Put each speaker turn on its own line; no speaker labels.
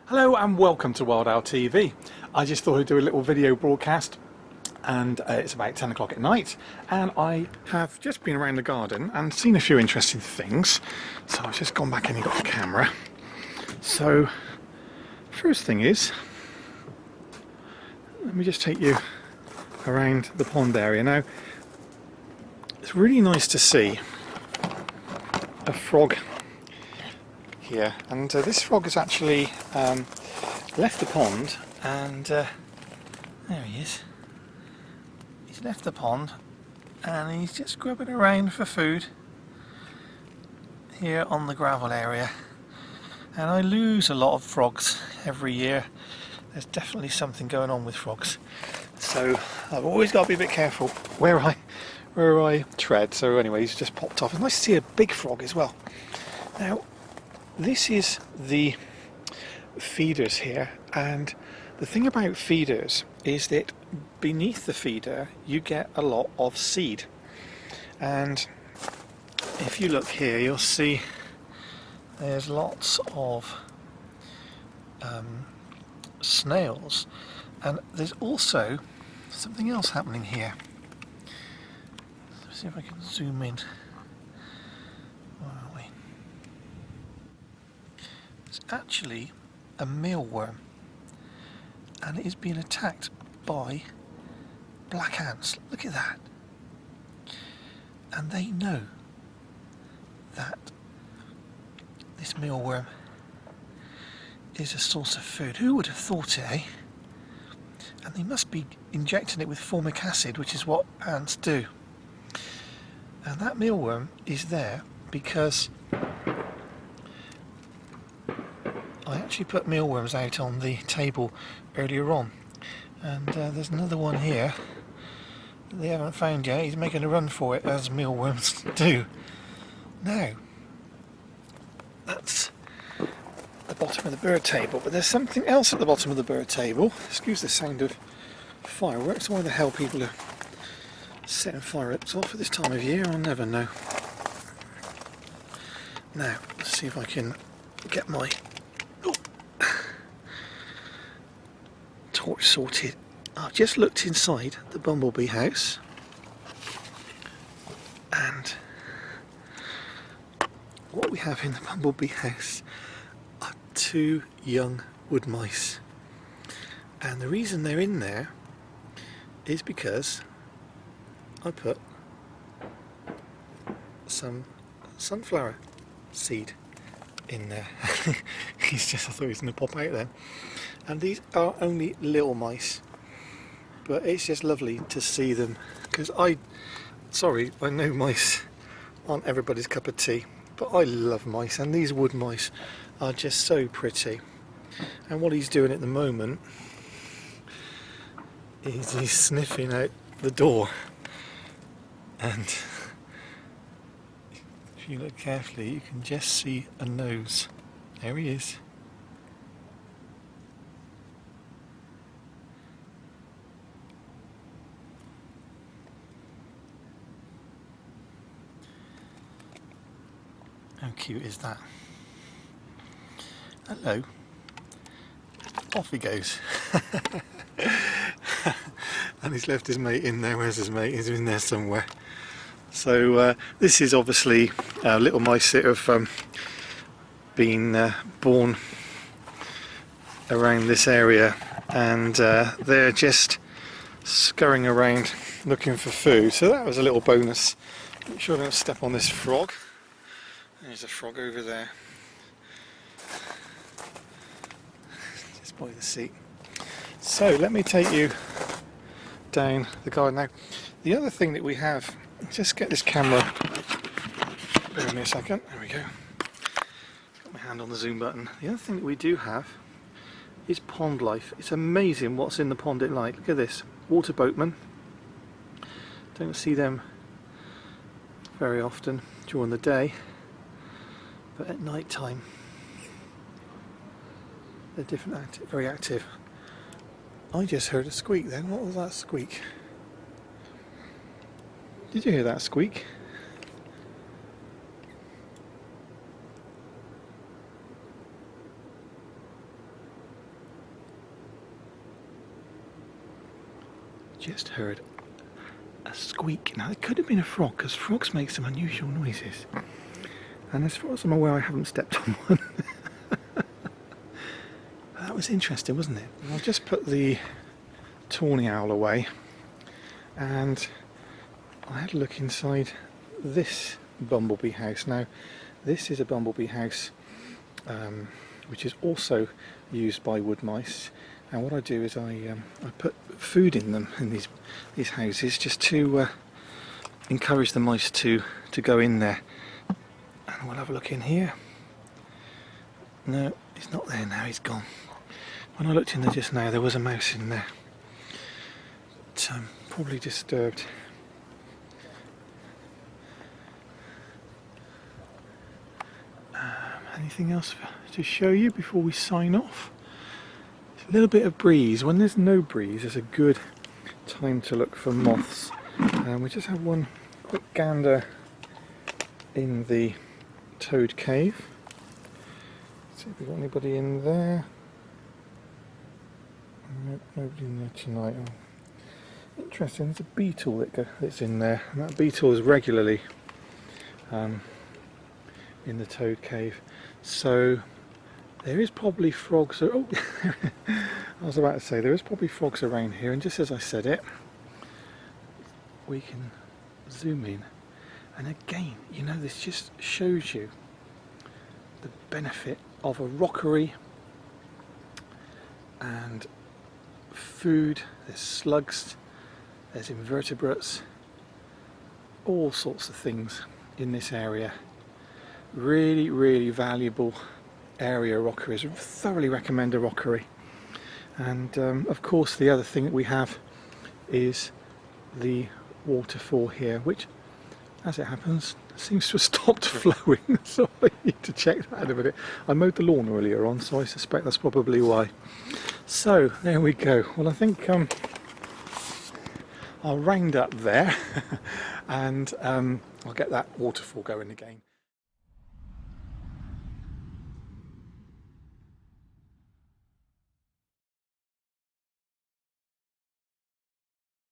Hello and welcome to Wild Owl TV. I just thought I'd do a little video broadcast, and it's about 10 o'clock at night, and I have just been around the garden and seen a few interesting things. So I've just gone back in and got the camera. So first thing is, let me just take you around the pond area. Now it's really nice to see a frog here, and this frog has actually left the pond, and there he is. He's left the pond and he's just grubbing around for food here on the gravel area. And I lose a lot of frogs every year. There's definitely something going on with frogs, so I've always got to be a bit careful where I tread. So anyway, he's just popped off. It's nice to see a big frog as well. Now this is the feeders here, and the thing about feeders is that beneath the feeder you get a lot of seed, and if you look here you'll see there's lots of snails, and there's also something else happening here. Let's see if I can zoom in. Where are we? It's actually a mealworm, and it is being attacked by black ants. Look at that. And they know that this mealworm is a source of food. Who would have thought it, eh? And they must be injecting it with formic acid, which is what ants do. And that mealworm is there because I actually put mealworms out on the table earlier on, and there's another one here that they haven't found yet. He's making a run for it, as mealworms do. Now, that's the bottom of the bird table, but there's something else at the bottom of the bird table. Excuse the sound of fireworks. Why the hell people are setting fireworks off at this time of year, I'll never know. Now, let's see if I can get my torch sorted. I've just looked inside the bumblebee house, and what we have in the bumblebee house are two young wood mice, and the reason they're in there is because I put some sunflower seed in there. I thought he was going to pop out then. And these are only little mice, but it's just lovely to see them, because I know mice aren't everybody's cup of tea, but I love mice, and these wood mice are just so pretty. And what he's doing at the moment is he's sniffing out the door, and if you look carefully you can just see a nose. There he is. How cute is that? Hello. Off he goes. And he's left his mate in there. Where's his mate? He's in there somewhere. So this is obviously little mice that have been born around this area, and they're just scurrying around looking for food. So that was a little bonus. Make sure I don't step on this frog. There's a frog over there, just by the seat. So let me take you down the garden now. The other thing that we have, just get this camera, bear with me a second, there we go. Got my hand on the zoom button. The other thing that we do have is pond life. It's amazing what's in the pond at night. Look at this, water boatmen. Don't see them very often during the day, but at night time they're very active. I just heard a squeak then. What was that squeak? Did you hear that squeak? just heard a squeak. Now it could have been a frog, because frogs make some unusual noises. And as far as I'm aware, I haven't stepped on one. That was interesting, wasn't it? I'll just put the tawny owl away, and I had a look inside this bumblebee house. Now, this is a bumblebee house which is also used by wood mice. And what I do is I put food in them, in these houses, just to encourage the mice to go in there. And we'll have a look in here. No, he's not there now, he's gone. When I looked in there just now, there was a mouse in there. But, probably disturbed. Anything else to show you before we sign off? A little bit of breeze. When there's no breeze, it's a good time to look for moths. We just have one quick gander in the toad cave. Let's see if we've got anybody in there. Nope, nobody in there tonight. Oh. Interesting, there's a beetle that's in there, and that beetle is regularly in the toad cave. So there is probably frogs. Oh, I was about to say there is probably frogs around here, and just as I said it, we can zoom in, and again, you know, this just shows you the benefit of a rockery and food. There's slugs, there's invertebrates, all sorts of things in this area. Really, really valuable area, rockeries. I thoroughly recommend a rockery. And of course the other thing that we have is the waterfall here, which, as it happens, seems to have stopped flowing. So I need to check that in a minute. I mowed the lawn earlier on, so I suspect that's probably why. So there we go. Well, I think I'll round up there and I'll get that waterfall going again.